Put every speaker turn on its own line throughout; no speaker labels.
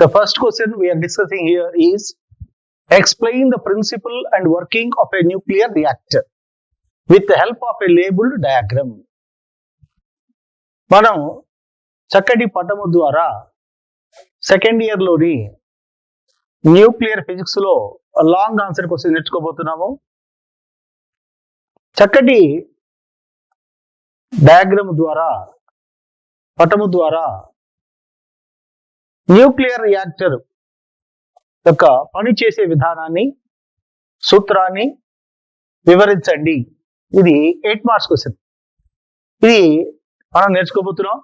The first question we are discussing here is explain the principle and working of a nuclear reactor with the help of a labeled diagram. మనం చక్కటి పటము ద్వారా second year లోని nuclear physics లో long answer question నేర్చుకోబోతున్నాము. చక్కటి diagram ద్వారా పటము ద్వారా న్యూక్లియర్ రియాక్టర్ యొక్క పనిచేసే విధానాన్ని సూత్రాన్ని వివరించండి. ఇది 8 మార్క్స్ క్వశ్చన్. ఇది మనం నేర్చుకోబోతున్నాం.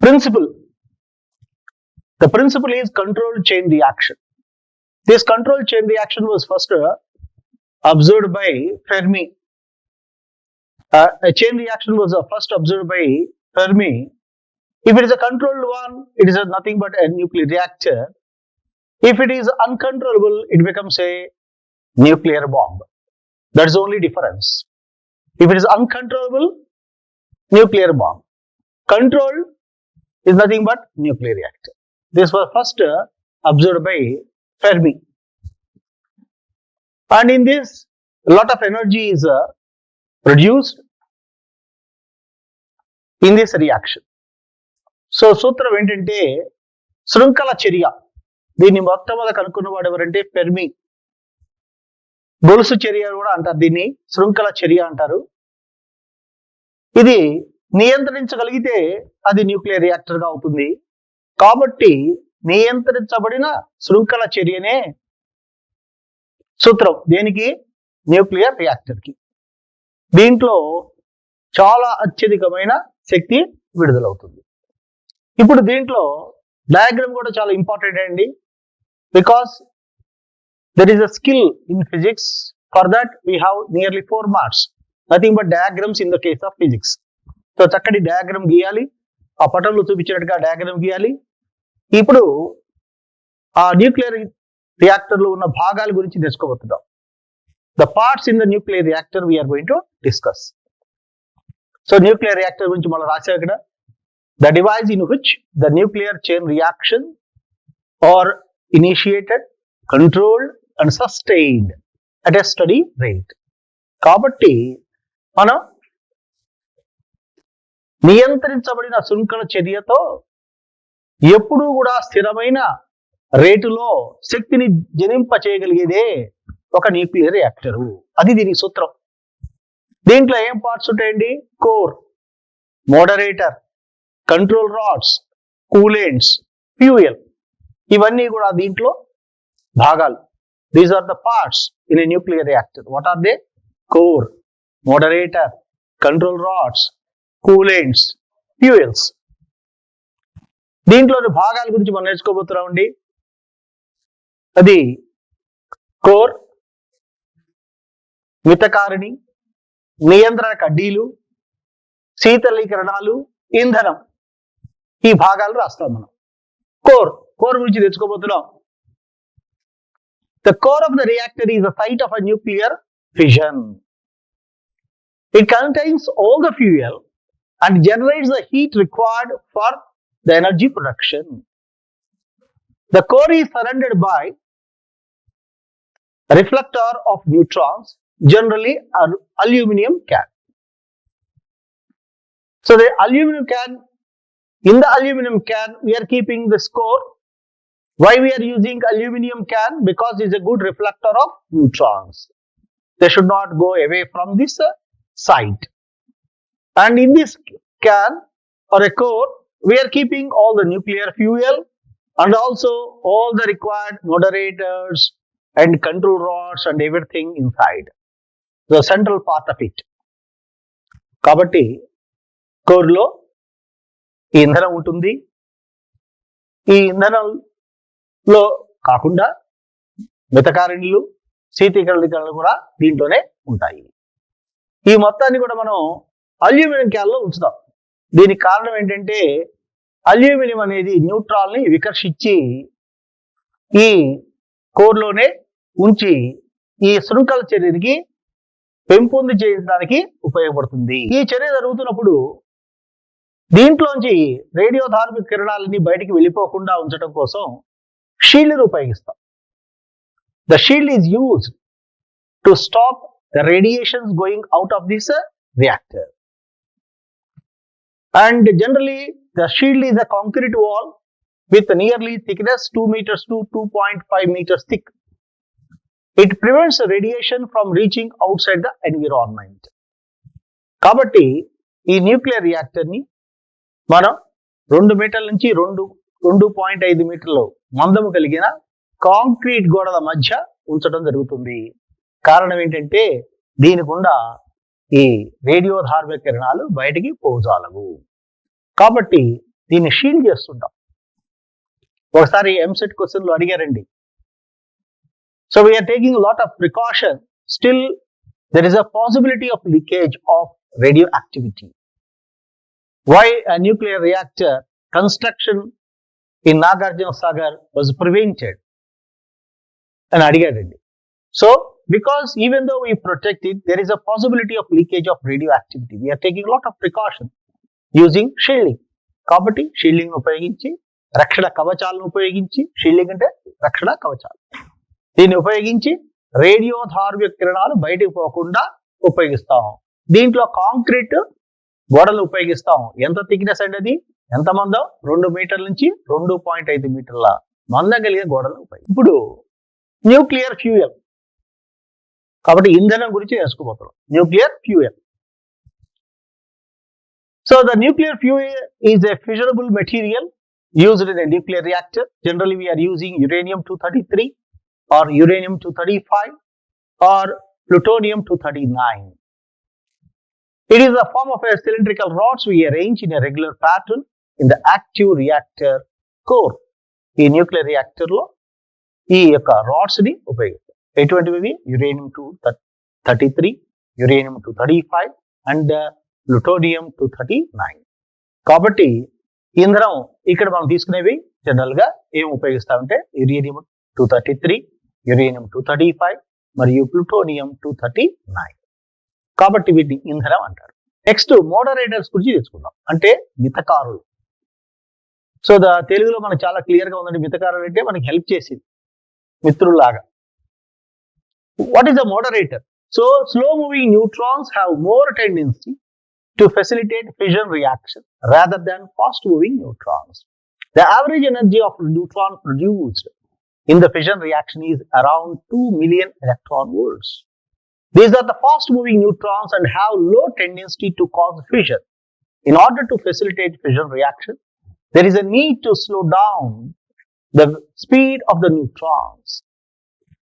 Principal. The principle is controlled chain reaction. This controlled chain reaction was first observed by Fermi. A chain reaction was first observed by Fermi. If it is a controlled one, it is nothing but a nuclear reactor. If it is uncontrollable, it becomes a nuclear bomb. That is the only difference. If it is uncontrollable, nuclear bomb. Controlled is nothing but nuclear reactor. This was first observed by Fermi. And in this, a lot of energy is produced in this reaction. So, సూత్రం ఏంటంటే శృంఖల చర్య. దీన్ని మొట్టమొదట కనుక్కున్నవాడు ఎవరంటే Fermi. గొలుసు చర్య కూడా అంటారు, దీన్ని శృంఖల చర్య అంటారు. ఇది నియంత్రించగలిగితే అది న్యూక్లియర్ రియాక్టర్ గా అవుతుంది. కాబట్టి నియంత్రించబడిన శృంఖల చర్యనే సూత్రం దేనికి? న్యూక్లియర్ రియాక్టర్ కి. దీంట్లో చాలా అత్యధికమైన శక్తి విడుదలవుతుంది. ఇప్పుడు దీంట్లో డయాగ్రామ్ కూడా చాలా ఇంపార్టెంట్ అండి. Because there is a skill in physics. For that we have nearly 4 marks. Nothing but diagrams in the case of physics. So చక్కటి డయాగ్రామ్ గీయాలి. ఆ పటంలో చూపించినట్టుగా డయాగ్రామ్ గీయాలి. ఇప్పుడు ఆ న్యూక్లియర్ రియాక్టర్ లో ఉన్న భాగాల గురించి తెలుసుకోబోతున్నాం. The parts in the nuclear reactor we're going to discuss. So nuclear reactor గురించి మనం రాసాం ఇక్కడ. The device in which the nuclear chain reaction are initiated, controlled and sustained at a steady rate. కాబట్టి మనం నియంత్రించబడిన శృంఖల చర్యతో ఎప్పుడూ కూడా స్థిరమైన రేటులో శక్తిని జనింప చేయగలిగేదే ఒక న్యూక్లియర్ రియాక్టర్. అది దీని సూత్రం. దీంట్లో ఏం పార్ట్స్ ఉంటాయండి? Core, moderator, control rods, coolants, fuel, ఇవన్నీ కూడా దీంట్లో భాగాలు. These are the parts in a nuclear reactor. What are they? Core, moderator, control rods, coolants, fuels. దీంట్లోని భాగాల గురించి మనం నేర్చుకోబోతున్నామండి. అది కోర్, మితకారిణి, నియంత్రణ కడ్డీలు, శీతలీకరణాలు, ఇంధనం, ఈ భాగాలు రాస్తాం మనం. కోర్ గురించి తెచ్చుకోబోతున్నాం. The core of the reactor is the site of a nuclear fission. It contains all the fuel and generates the heat required for the energy production. The core is surrounded by a reflector of neutrons, generally an aluminum can. So the aluminum can, in the aluminum can we are keeping this core. Why we are using aluminum can? Because it's a good reflector of neutrons. They should not go away from this site. And in this can or a core, we are keeping all the nuclear fuel and also all the required moderators and control rods and everything inside. The central part of it. Kabatti కోర్లో ఈ ఇంధనం ఉంటుంది. ఈ ఇంధనంలో కాకుండా మితకారిణులు, శీతలీకరణలు కూడా దీంట్లోనే ఉంటాయి. ఈ మొత్తాన్ని కూడా మనం అల్యూమినియం క్యాన్లో ఉంచుతాం. దీనికి కారణం ఏంటంటే అల్యూమినియం అనేది న్యూట్రాల్ని వికర్షించి ఈ కోర్లోనే ఉంచి ఈ శృంఖల చర్యకి పెంపొంది చేయడానికి ఉపయోగపడుతుంది. ఈ చర్య జరుగుతున్నప్పుడు దీంట్లోంచి రేడియోధార్మిక కిరణాలని బయటికి వెళ్ళిపోకుండా ఉంచడం కోసం షీల్డ్ని ఉపయోగిస్తాం. The shield is used to stop the radiations going out of this reactor. And generally the shield is a concrete wall with nearly thickness 2 meters to 2.5 meters thick. It prevents radiation from reaching outside the environment. కాబట్టి ఈ nuclear reactor ని మనం 2 మీటర్ల నుంచి 2.5 మీటర్లు మందము కలిగిన concrete గోడల మధ్య ఉంచడం జరుగుతుంది. కారణం ఏంటంటే దీని గుండా ఈ రేడియోధార్మిక కిరణాలు బయటికి పోజాలవు. కాబట్టి దీన్ని షీల్డ్ చేస్తుంటాం. ఒకసారి ఎంసెట్ క్వశ్చన్లు అడిగారండి. So we're taking lot of precaution, still there is a possibility of leakage of radio activity. Why a nuclear reactor construction in Nagarjuna Sagar was prevented అని అడిగాడండి. So because even though we protect it, there is a possibility of leakage of radioactivity. We are taking a lot of precaution using shielding. కాబట్టి shielding ఉపయోగించి, రక్షణ కవచాలను ఉపయోగించి, shielding అంటే రక్షణ కవచాలు, దీన్ని ఉపయోగించి రేడియోధార్మిక కిరణాలు బయటకు పోకుండా ఉపయోగిస్తాం. దీంట్లో కాంక్రీట్ గోడలు ఉపయోగిస్తాం. ఎంత థిక్నెస్ అండి, అది ఎంత మందం? 2 మీటర్ల నుంచి 2.5 మీటర్ల మందం కలిగే గోడలు ఉపయోగిస్తాం. ఇప్పుడు న్యూక్లియర్ ఫ్యూయల్, కాబట్టి ఇంధనం గురించి నేర్చుకోబోతున్నాం. Nuclear fuel. So the nuclear fuel is a fissionable material used in a nuclear reactor. Generally we are using uranium-233 or uranium-235 or plutonium-239. It is a form of a cylindrical rods we arrange in a regular pattern in the active reactor core. ఈ nuclear reactor లో ఈ యొక్క rods ని ఉపయోగిస్తాం. ఎటువంటివి? uranium-233, uranium-235 and plutonium-239. కాబట్టి ఇంధనం ఇక్కడ మనం తీసుకునేవి జనరల్ గా ఏం ఉపయోగిస్తామంటే uranium-233, uranium-235 మరియు plutonium-239. కాబట్టి వీటిని ఇంధనం అంటారు. నెక్స్ట్ మోడరేటర్స్ గురించి తెలుసుకుందాం. అంటే మితకారులు. సో తెలుగులో మనకు చాలా క్లియర్ గా ఉందండి. మితకారులు అంటే మనకి హెల్ప్ చేసింది, మిత్రుల్లాగా. What is the moderator? So slow moving neutrons have more tendency to facilitate fission reaction rather than fast moving neutrons. The average energy of a neutron produced in the fission reaction is around 2 million electron volts. These are the fast moving neutrons and have low tendency to cause fission. In order to facilitate fission reaction, there is a need to slow down the speed of the neutrons.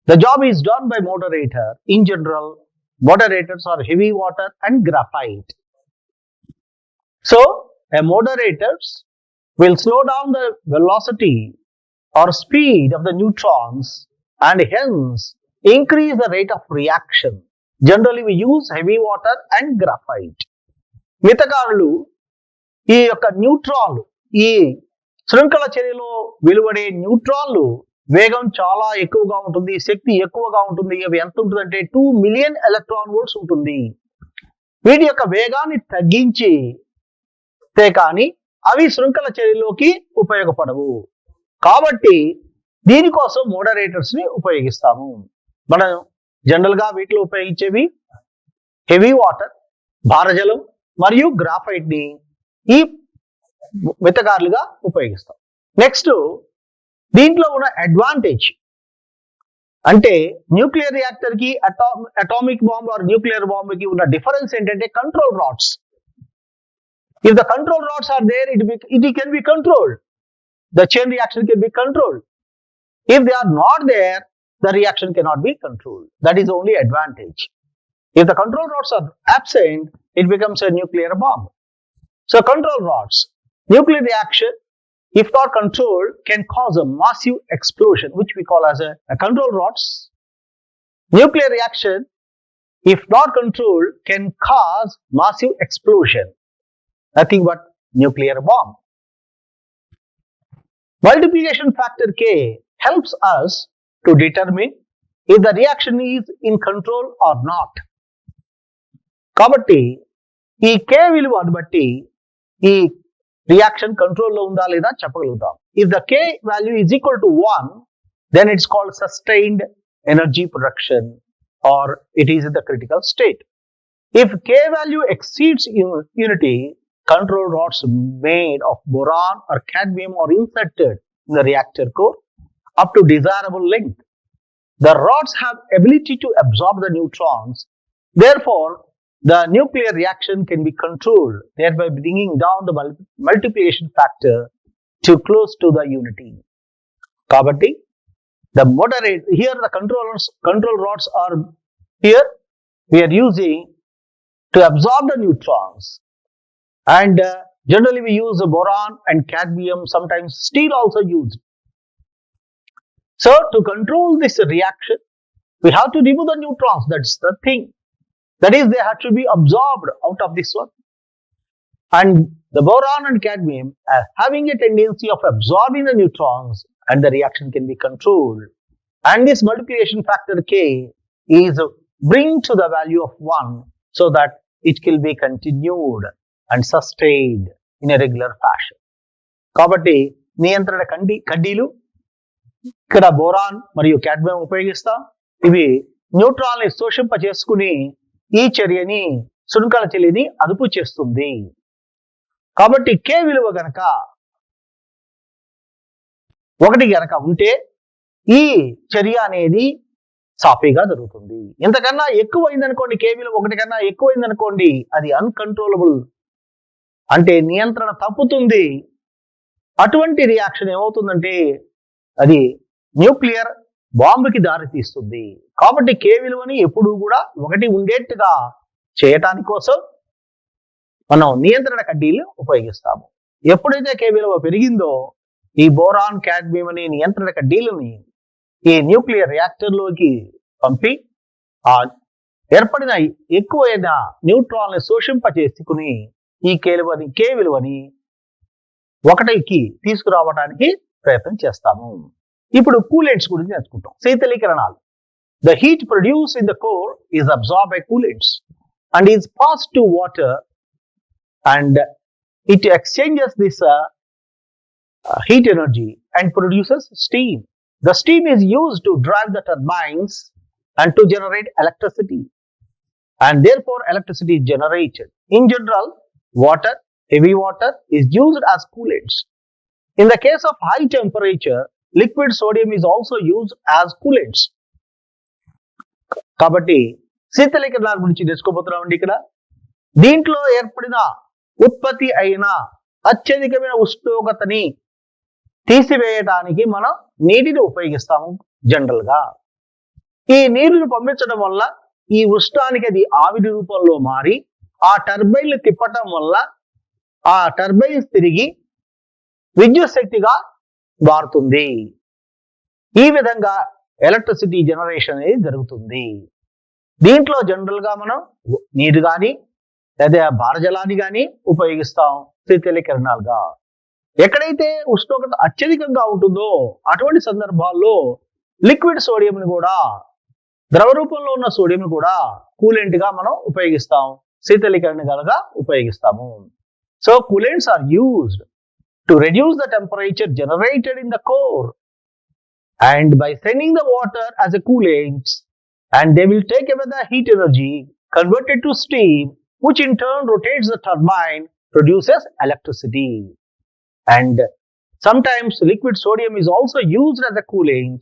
The job is done by moderator. In general, moderators are heavy water and graphite. So, a moderators will slow down the velocity or speed of the neutrons and hence increase the rate of reaction. Generally, we use heavy water and graphite. మితకారులు ఈ యొక్క న్యూట్రాన్లు, ఈ శృంఖల చర్యలో వెలువడే న్యూట్రాన్లు వేగం చాలా ఎక్కువగా ఉంటుంది, శక్తి ఎక్కువగా ఉంటుంది. అవి ఎంత ఉంటుందంటే 2 మిలియన్ ఎలక్ట్రాన్ వోల్ట్స్ ఉంటుంది. వీటి యొక్క వేగాన్ని తగ్గించి కానీ అవి శృంఖల చర్యలోకి ఉపయోగపడవు. కాబట్టి దీనికోసం మోడరేటర్స్ ని ఉపయోగిస్తాము. మనం జనరల్ గా వీటిలో ఉపయోగించేవి హెవీ వాటర్, భారజలం మరియు గ్రాఫైట్ ని ఈ మితకారులుగా ఉపయోగిస్తాం. నెక్స్ట్ దీంట్లో ఉన్న అడ్వాంటేజ్ అంటే న్యూక్లియర్ రియాక్టర్ కి atomic bomb or nuclear bomb కి ఉన్న డిఫరెన్స్ ఏంటంటే control rods. If the control rods are there, it can be controlled. The chain reaction can be controlled. If they are not there, the reaction cannot be controlled. That is the only advantage. If the control rods are absent, it becomes a nuclear bomb. So control rods, nuclear reaction, if not controlled, can cause a massive explosion, which we call as a control rods. Nuclear reaction, if not controlled, can cause massive explosion. Nothing but nuclear bomb. Multiplication factor K helps us to determine if the reaction is in control or not. కాబట్టి ఈ K విలువను బట్టి ఈ reaction కంట్రోల్లో ఉందా లేదా చెప్పగలుగుతాం. If the K value is equal to 1, then it's called sustained energy production or it is in the critical state. If K value exceeds unity, control rods made of boron or cadmium are inserted in the reactor core up to desirable length. The rods have ability to absorb the neutrons. Therefore, the nuclear reaction can be controlled, thereby bringing down the multiplication factor to close to the unity. Kabatti, the moderate, here the control rods are here. We are using to absorb the neutrons. And generally we use boron and cadmium, sometimes steel also used. So to control this reaction, we have to remove the neutrons. That's the thing. That is, they have to be absorbed out of this one. And the boron and cadmium are having a tendency of absorbing the neutrons, and the reaction can be controlled. And this multiplication factor K is bring to the value of 1 so that it will be continued and sustained in a regular fashion. కాబట్టి నియంత్రణ కడ్డీలు ఇక్కడ boron మరియు cadmium ఉపయోగిస్తాం. ఇవి neutron ని శోషింప చేసుకుని ఈ చర్యని సున్నికల చర్యని అదుపు చేస్తుంది. కాబట్టి K విలువ గనక 1 గనక ఉంటే ఈ చర్య అనేది సాఫీగా జరుగుతుంది. ఇంతకన్నా ఎక్కువైందనుకోండి, K విలువ 1 కన్నా ఎక్కువైందనుకోండి, అది అన్కంట్రోలబుల్, అంటే నియంత్రణ తప్పుతుంది. అటువంటి రియాక్షన్ ఏమవుతుందంటే అది న్యూక్లియర్ బాంబుకి దారి తీస్తుంది. కాబట్టి K విలువని ఎప్పుడూ కూడా 1 ఉండేట్టుగా చేయటానికి కోసం మనం నియంత్రణ కడ్డీలు ఉపయోగిస్తాము. ఎప్పుడైతే K విలువ పెరిగిందో ఈ బోరాన్ కాడ్మియం అనే నియంత్రణ కడ్డీలని ఈ న్యూక్లియర్ రియాక్టర్లోకి పంపి ఆ ఏర్పడిన ఎక్కువైన న్యూట్రాన్లు శోషింపచేసుకుని ఈ K విలువని 1కి తీసుకురావడానికి ప్రయత్నం చేస్తాము. ఇప్పుడు కూలెంట్స్ గురించి నేర్చుకుంటాం. శీతలీకరణాలు. The heat produced in the core is absorbed by coolants and is passed to water, and it exchanges this heat energy and produces steam. The steam is used to drive the turbines and to generate electricity, and therefore electricity is generated. In general, water, heavy water is used as coolants. In the case of high temperature, liquid sodium is also used as coolants. కాబట్టి శీతలీకరణాల గురించి తెలుసుకోబోతున్నామండి. ఇక్కడ దీంట్లో ఏర్పడిన ఉత్పత్తి అయిన అత్యధికమైన ఉష్ణోగ్రతని తీసివేయడానికి మనం నీటిని ఉపయోగిస్తాము జనరల్ గా. ఈ నీరును పంపించడం వల్ల ఈ ఉష్ణానికి అది ఆవిరి రూపంలో మారి ఆ టర్బైన్లు తిప్పటం వల్ల ఆ టర్బైన్స్ తిరిగి విద్యుత్ శక్తిగా మారుతుంది. ఈ విధంగా ఎలక్ట్రిసిటీ జనరేషన్ అనేది జరుగుతుంది. దీంట్లో జనరల్ గా మనం నీరు కానీ లేదా భారజలాన్ని కానీ ఉపయోగిస్తాం శీతలీకరణాలుగా. ఎక్కడైతే ఉష్ణోగ్రత అత్యధికంగా ఉంటుందో అటువంటి సందర్భాల్లో లిక్విడ్ సోడియంని కూడా, ద్రవ రూపంలో ఉన్న సోడియంని కూడా కూలెంట్ గా మనం ఉపయోగిస్తాం, శీతలీకరణగా ఉపయోగిస్తాము. So coolants are used to reduce the temperature generated in the core, and by sending the water as a coolant, and they will take away the heat energy, convert it to steam, which in turn rotates the turbine, produces electricity. And sometimes liquid sodium is also used as a coolant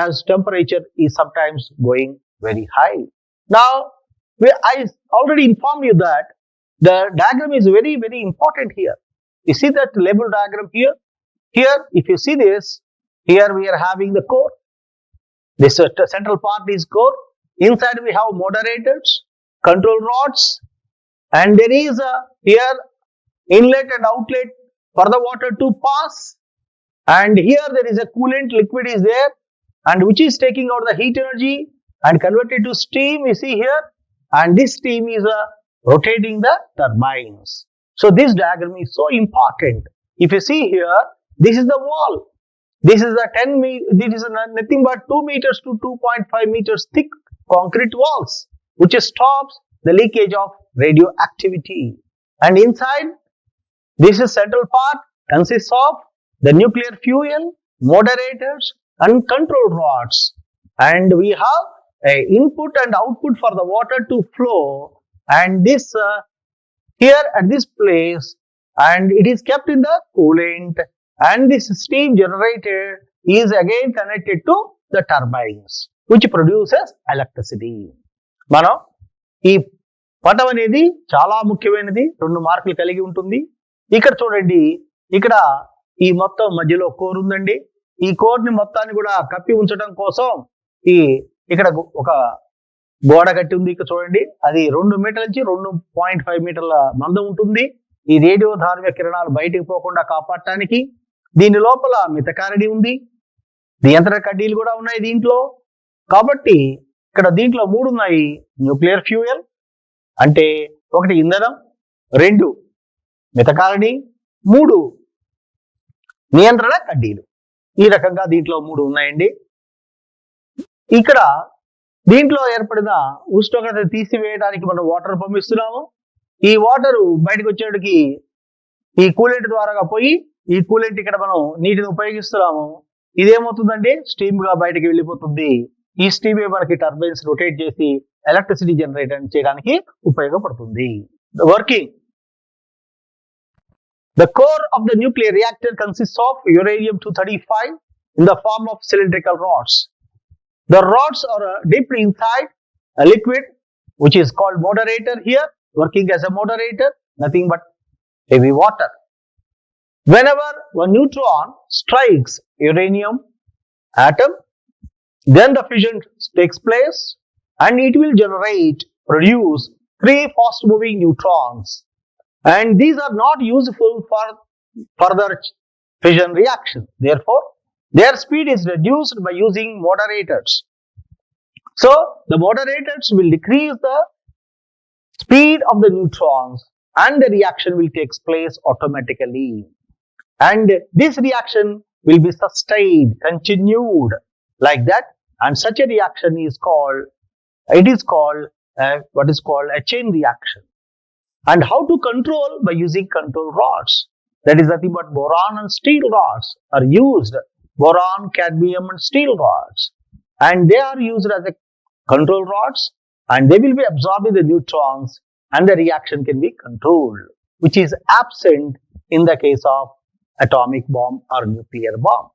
as temperature is sometimes going very high. Now, I already informed you that the diagram is very, very important here. You see that label diagram here? Here, if you see this, here we are having the core. This central part is core. Inside we have moderators, control rods, and there is here inlet and outlet for the water to pass. And here there is a coolant liquid is there, and which is taking out the heat energy and converted to steam. You see here, and this steam is rotating the turbines. So this diagram is so important. If you see here, this is the wall. This is a this is nothing but 2 meters to 2.5 meters thick concrete walls, which stops the leakage of radioactivity. And inside This is central part consists of the nuclear fuel, moderators and control rods, and we have a input and output for the water to flow, and this here at this place, and it is kept in the coolant, and this steam generated is again connected to the turbines which produces electricity. మనం ఈ పటం అనేది చాలా ముఖ్యమైనది, 2 మార్కులు కలిగి ఉంటుంది. ఇక్కడ చూడండి, ఇక్కడ ఈ మొత్తం మధ్యలో కోర్ ఉందండి. ఈ కోర్ ని మొత్తాన్ని కూడా కప్పి ఉంచడం కోసం ఇక్కడ ఒక గోడ కట్టి ఉంది. ఇక్కడ చూడండి, అది 2 మీటర్ల నుంచి 2.5 మీటర్ల మందం ఉంటుంది. ఈ రేడియో ధార్మిక కిరణాలు బయటికి పోకుండా కాపాడటానికి. దీని లోపల మితకారిడి ఉంది, నియంత్రణ కడ్డీలు కూడా ఉన్నాయి దీంట్లో. కాబట్టి ఇక్కడ దీంట్లో 3 ఉన్నాయి. న్యూక్లియర్ ఫ్యూయల్ అంటే 1 ఇంధనం, 2 మితకారిడి, 3 నియంత్రణ కడ్డీలు. ఈ రకంగా దీంట్లో 3 ఉన్నాయండి. ఇక్కడ దీంట్లో ఏర్పడిన ఉష్ణోగ్రత తీసివేయడానికి మనం వాటర్ పంపిస్తున్నాము. ఈ వాటర్ బయటకు వచ్చేటికి ఈ కూలెంట్ ద్వారా పోయి ఈ కూలెంట్ ఇక్కడ మనం నీటిని ఉపయోగిస్తున్నాము. ఇదేమవుతుందంటే స్టీమ్ గా బయటకు వెళ్ళిపోతుంది. ఈ స్టీమ్ మనకి టర్బైన్స్ రొటేట్ చేసి ఎలక్ట్రిసిటీ జనరేట్ చేయడానికి ఉపయోగపడుతుంది. Working. The core of the nuclear reactor consists of uranium-235 in the form of cylindrical rods. The rods are dipped inside a liquid which is called moderator here, working as a moderator, nothing but heavy water. Whenever a neutron strikes uranium atom, then the fission takes place and it will produce 3 fast-moving neutrons. And these are not useful for further fission reaction. Therefore, their speed is reduced by using moderators. So, the moderators will decrease the speed of the neutrons and the reaction will take place automatically. And this reaction will be sustained, continued like that. And such a reaction is called, what is called a chain reaction. And how to control? By using control rods. That is nothing but boron and steel rods are used. Boron, cadmium and steel rods. And they are used as a control rods and they will be absorbing the neutrons and the reaction can be controlled, which is absent in the case of atomic bomb or nuclear bomb.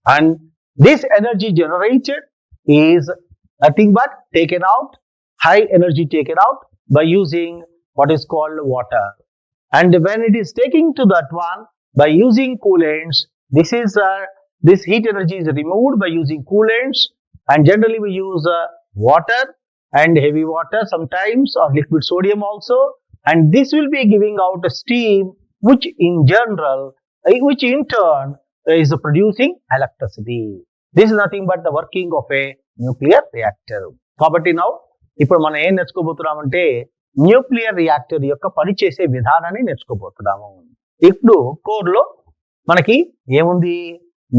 And this energy generated is nothing but taken out, high energy taken out by using what is called water. And when it is taking to that one by using coolants, this heat energy is removed by using coolants, and generally we use water and heavy water sometimes, or liquid sodium also, and this will be giving out a steam which in turn is producing electricity. This is nothing but the working of a nuclear reactor. కాబట్టి now ఇప్పుడు మనం ఏం నేర్చుకోబోతున్నామంటే nuclear reactor యొక్క పనిచేసే విధానాన్ని నేర్చుకోబోతున్నాము. ఇప్పుడు core లో మనకి ఏముంది?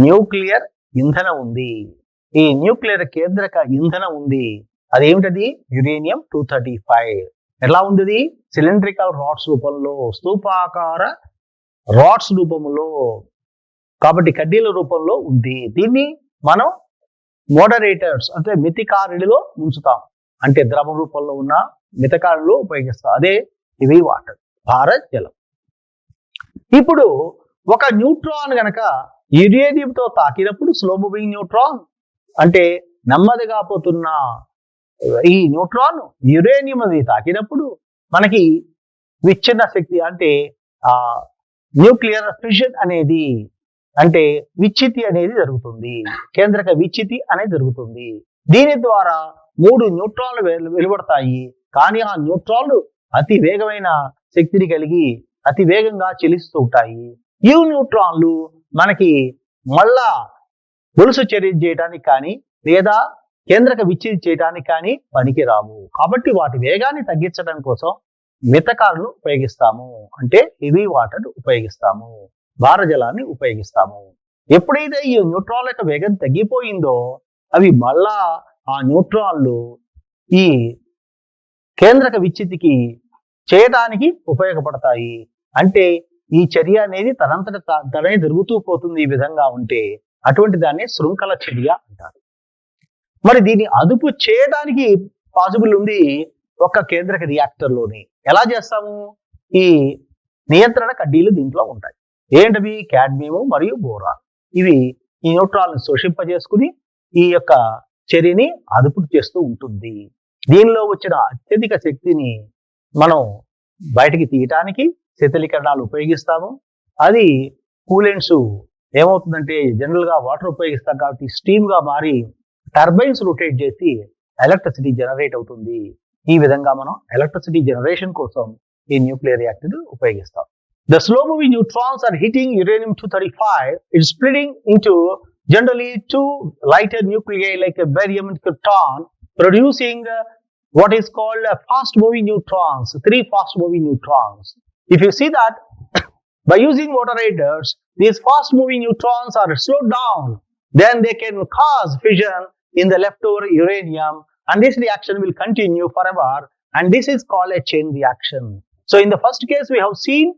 న్యూక్లియర్ ఇంధనం ఉంది. ఈ న్యూక్లియర్ కేంద్రక ఇంధనం ఉంది. అదేమిటది? uranium-235. ఎలా ఉంది? సిలిండ్రికల్ రాడ్స్ రూపంలో, స్తూపాకార రాడ్స్ రూపంలో, కాబట్టి కడ్డీల రూపంలో ఉంది. దీన్ని మనం మోడరేటర్స్ అంటే మితికారిడిలో ఉంచుతాం, అంటే ద్రవ రూపంలో ఉన్న మితకారిడిలో ఉపయోగిస్తాం. అదే ఇవి వాటర్, భారత్ జలం. ఇప్పుడు ఒక న్యూట్రాన్ గనక యురేనియంతో తాకినప్పుడు, స్లో మూవింగ్ న్యూట్రాన్ అంటే నెమ్మదిగా పోతున్న ఈ న్యూట్రాన్ యురేనియం అది తాకినప్పుడు మనకి విచ్ఛిన్న శక్తి అంటే న్యూక్లియర్ ఫిషన్ అనేది, అంటే విచ్ఛితి అనేది జరుగుతుంది. కేంద్రక విచ్ఛితి అనేది జరుగుతుంది. దీని ద్వారా 3 న్యూట్రాన్లు వెలువడతాయి. కానీ ఆ న్యూట్రాన్లు అతి వేగమైన శక్తిని కలిగి అతి వేగంగా చెలిస్తూ ఉంటాయి. ఈ న్యూట్రాన్లు మనకి మళ్ళా గొలుసు చర్య చేయడానికి కానీ లేదా కేంద్రక విచ్ఛితి చేయడానికి కానీ పనికిరావు. కాబట్టి వాటి వేగాన్ని తగ్గించడం కోసం మితకాలను ఉపయోగిస్తాము, అంటే హెవీ వాటర్ ఉపయోగిస్తాము, భారజలాన్ని ఉపయోగిస్తాము. ఎప్పుడైతే ఈ న్యూట్రాన్ల యొక్క వేగం తగ్గిపోయిందో అవి మళ్ళా ఆ న్యూట్రాన్లు ఈ కేంద్రక విచ్ఛితికి చేయడానికి ఉపయోగపడతాయి. అంటే ఈ చర్య అనేది తనంతట తనే జరుగుతూ పోతుంది ఈ విధంగా ఉంటే అటువంటి దాన్ని శృంఖల చర్య అంటారు. మరి దీన్ని అదుపు చేయడానికి పాసిబుల్ ఉంది ఒక కేంద్రక రియాక్టర్లోని. ఎలా చేస్తాము? ఈ నియంత్రణ కడ్డీలు దీంట్లో ఉంటాయి. ఏంటవి? కాడ్మియం మరియు బోరాన్. ఇవి ఈ న్యూట్రాన్లను శోషింపజేసుకుని ఈ యొక్క చర్యని అదుపు చేస్తూ ఉంటుంది. దీనిలో వచ్చిన అత్యధిక శక్తిని మనం బయటికి తీయటానికి శీతలీకరణాలు ఉపయోగిస్తాము. అది కూలెంట్స్ ఏమవుతుందంటే జనరల్ గా వాటర్ ఉపయోగిస్తాం కాబట్టి స్టీమ్ గా మారి టర్బైన్స్ రొటేట్ చేసి ఎలక్ట్రిసిటీ జనరేట్ అవుతుంది. ఈ విధంగా మనం ఎలక్ట్రిసిటీ జనరేషన్ కోసం ఈ న్యూక్లియర్ రియాక్టర్ ఉపయోగిస్తాం. The slow moving neutrons are hitting uranium-235. It's splitting into generally two lighter nuclei like a barium and krypton, producing what is called fast moving neutrons, 3 fast moving neutrons. If you see that by using moderators, these fast moving neutrons are slowed down, then they can cause fission in the leftover uranium, and this reaction will continue forever, and this is called a chain reaction. So in the first case we have seen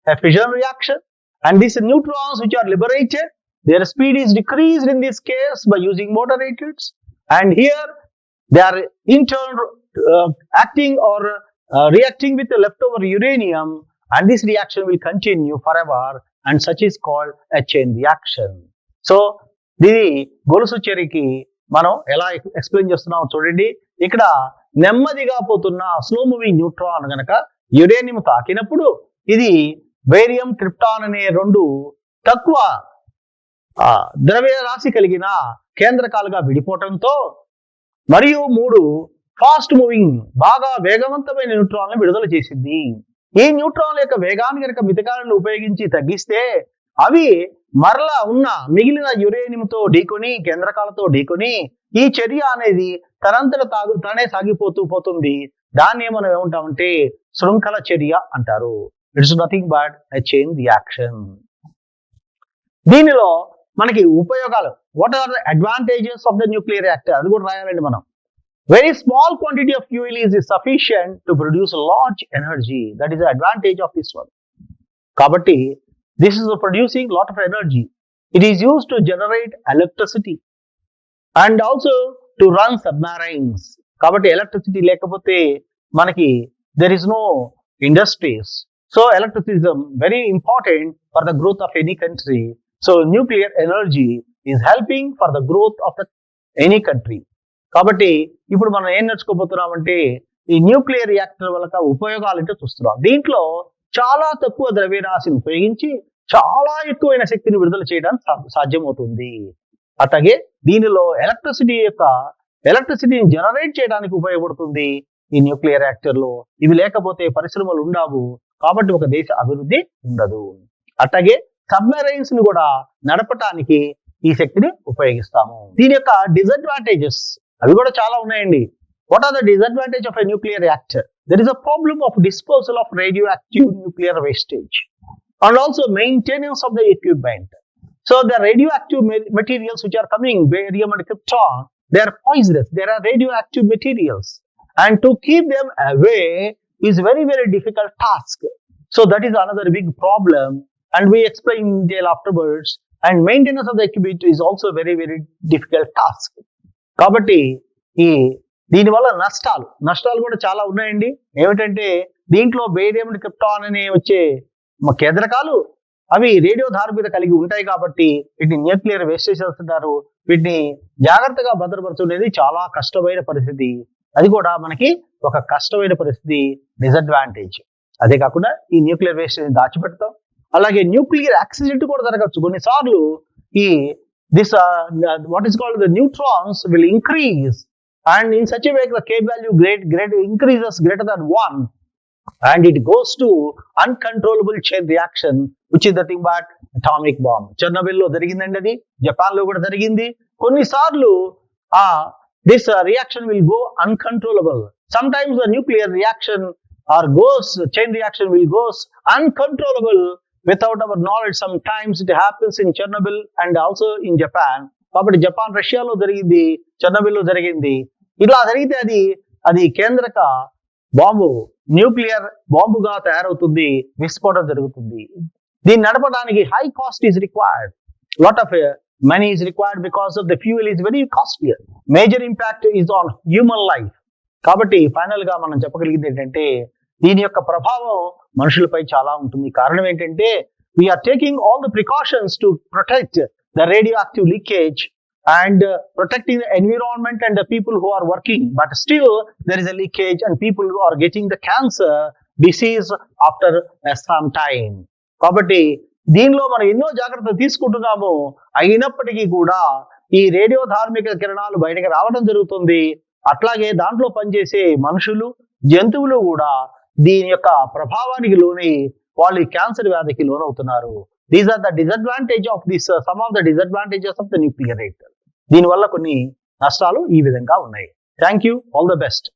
a fission reaction, and these neutrons which are liberated, their speed is decreased in this case by using moderators, and here they are in turn acting or reacting with the leftover uranium, and this reaction will continue forever, and such is called a chain reaction. So దీని గొలుసు చర్యకి మనం ఎలా explain చేస్తున్నాం చూడండి. ఇక్కడ నెమ్మదిగా పోతున్న slow moving neutron గనక యురేనియం తాకినప్పుడు ఇది బేరియం క్రిప్టాన్ అనే 2 తక్కువ ద్రవ్యరాశి కలిగిన కేంద్రకాలుగా విడిపోవటంతో మరియు 3 ఫాస్ట్ మూవింగ్ బాగా వేగవంతమైన న్యూట్రాన్లను విడుదల చేసింది. ఈ న్యూట్రాన్ల యొక్క వేగాన్ని కనుక మితకాలను ఉపయోగించి తగ్గిస్తే అవి మరలా ఉన్న మిగిలిన యురేనియంతో ఢీకొని కేంద్రకాలతో ఢీకొని ఈ చర్య అనేది తనంతట తానే సాగిపోతూ పోతుంది. దాన్ని మనం ఏమంటామంటే శృంఖల చర్య అంటారు. It's nothing but a chain reaction. దీనిలో మనకి ఉపయోగాలు, what are the advantages of the nuclear reactor, అది కూడా రాయాలండి మనం. Very small quantity of fuel is sufficient to produce large energy. That is the advantage of this one. Kabatti, this is producing lot of energy. It is used to generate electricity and also to run submarines. Kabatti, electricity lekapothe manaki there is no industries. So electricity is very important for the growth of any country. So nuclear energy is helping for the growth of any country. కాబట్టి ఇప్పుడు మనం ఏం నేర్చుకోబోతున్నామంటే ఈ nuclear reactor వల్ల ఉపయోగాలు ఏంటో చూస్తున్నాం. దీంట్లో చాలా తక్కువ ద్రవ్యరాశిని ఉపయోగించి చాలా ఎక్కువైన శక్తిని విడుదల చేయడానికి సాధ్యమవుతుంది. అట్లాగే దీనిలో ఎలక్ట్రిసిటీని జనరేట్ చేయడానికి ఉపయోగపడుతుంది ఈ న్యూక్లియర్ రియాక్టర్ లో. ఇవి లేకపోతే పరిశ్రమలు ఉండవు, కాబట్టి ఒక దేశ అభివృద్ధి ఉండదు. అట్లాగే సబ్మెరైన్స్ ని కూడా నడపటానికి ఈ శక్తిని ఉపయోగిస్తాము. దీని యొక్క డిసడ్వాంటేజెస్ అవి కూడా చాలా ఉన్నాయండి. What are the disadvantage of a nuclear reactor? There is a problem of disposal of radio active nuclear wastage and also maintenance of the equipment. So the radio active materials which are coming, barium and krypton, they are poisonous, they are radio active materials, and to keep them away is very very difficult task. So that is another big problem, and we explain in detail afterwards. And maintenance of the equipment is also very very difficult task. కాబట్టి దీనివల్ల నష్టాలు కూడా చాలా ఉన్నాయండి. ఏమిటంటే దీంట్లో barium and krypton అనే వచ్చే కేంద్రకాలు అవి రేడియో ధార్మికత కలిగి ఉంటాయి కాబట్టి వీటిని న్యూక్లియర్ వేస్టేజ్ అంటారు. వీటిని జాగ్రత్తగా భద్రపరచుకునేది చాలా కష్టమైన పరిస్థితి. అది కూడా మనకి ఒక కష్టమైన పరిస్థితి, డిసడ్వాంటేజ్. అదే కాకుండా ఈ న్యూక్లియర్ వేస్టేజ్ దాచిపెడతాం. అలాగే న్యూక్లియర్ యాక్సిడెంట్ కూడా జరగచ్చు కొన్నిసార్లు. This what is called the neutrons will increase, and in such a way the K value great increases greater than 1, and it goes to uncontrollable chain reaction, which is nothing but atomic bomb. Chernobyl lo jarigindandi, adi Japan lo kuda jarigindi. Konni saarlu this reaction will go uncontrollable. Sometimes the nuclear reaction or chain reaction will go uncontrollable without our knowledge. Sometimes it happens in Chernobyl and also in Japan. కాబట్టి Japan రష్యాలో జరిగింది, చెర్నోబిల్లో జరిగింది. ఇలా జరిగితే అది కేంద్రక bomb, nuclear బాంబుగా తయారవుతుంది, విస్ఫోటం జరుగుతుంది. దీన్ని నడపడానికి high cost is required, lot of money is required because of the fuel is very costlier. Major impact is on human life. కాబట్టి ఫైనల్ గా మనం చెప్పగలిగింది ఏంటంటే దీని యొక్క ప్రభావం మనుషులపై చాలా ఉంటుంది. కారణం ఏంటంటే we're taking all the precautions to protect the radioactive leakage and protecting the environment and the people who are working, but still there is a leakage and people who are getting the cancer disease after some time. కాబట్టి దీనిలో మనం ఎన్నో జాగ్రత్తలు తీసుకుంటున్నాము, అయినప్పటికీ కూడా ఈ radio ధార్మిక కిరణాలు బయటకు రావడం జరుగుతుంది. అట్లాగే దాంట్లో పనిచేసే మనుషులు, జంతువులు కూడా దీని యొక్క ప్రభావానికి లోనై వాళ్ళు క్యాన్సర్ వ్యాధికి లోనవుతున్నారు. These are the disadvantage of this, some of the disadvantages of the nuclear rate. దీనివల్ల కొన్ని నష్టాలు ఈ విధంగా ఉన్నాయి. Thank you, all the best.